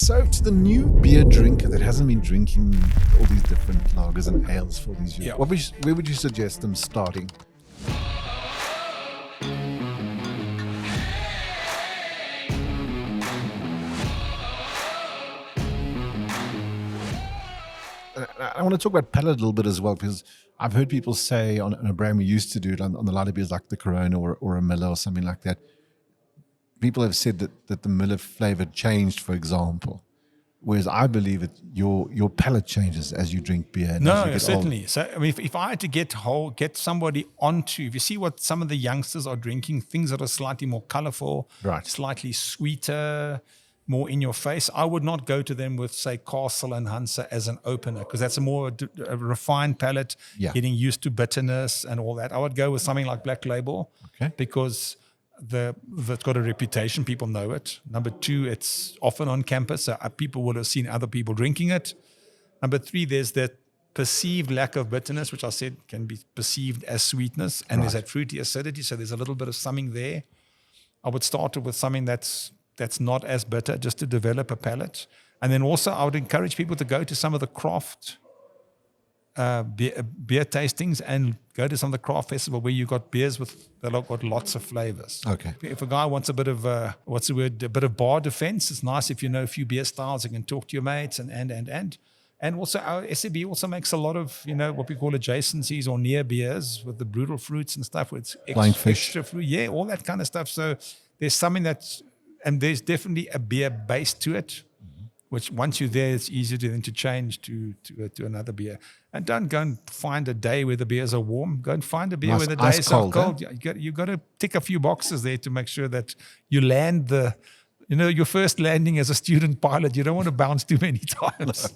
So to the new beer drinker that hasn't been drinking all these different lagers and ales for these years, Yeah. where would you suggest them starting? I want to talk about palate a little bit as well, because I've heard people say on a brand we used to do it on the lighter beers like the Corona or a Miller or something like that. People have said that the Miller flavor changed, for example, whereas I believe that your palate changes as you drink beer. And as you No, get certainly. older. So, I mean, if I had to get somebody onto, if you see what some of the youngsters are drinking, things that are slightly more colorful, Right. slightly sweeter, more in your face, I would not go to them with, say, Castle and Hansa as an opener, because that's a refined palate, Yeah. getting used to bitterness and all that. I would go with something like Black Label, Okay. because that's got a reputation. People know it. Number two, it's often on campus, so people will have seen other people drinking it. Number three, there's that perceived lack of bitterness, which I said can be perceived as sweetness, and there's Right. that fruity acidity, so there's a little bit of something there. I would start with something that's not as bitter, just to develop a palate. And then also I would encourage people to go to some of the craft beer tastings and go to some of the craft festival where you got beers that have got lots of flavors. Okay. If a guy wants a bit of a bit of bar defense, it's nice if you know a few beer styles. You can talk to your mates and also our SAB also makes a lot of, what we call adjacencies or near beers with the brutal fruits and stuff. Where it's Flying fish. extra fruit, yeah, all that kind of stuff. So there's something and there's definitely a beer base to it, which once you're there, it's easier to change to another beer. And don't go and find a day where the beers are warm. Go and find a beer Nice where the ice days cold, are cold. You got to tick a few boxes there to make sure that you land your first landing as a student pilot. You don't want to bounce too many times.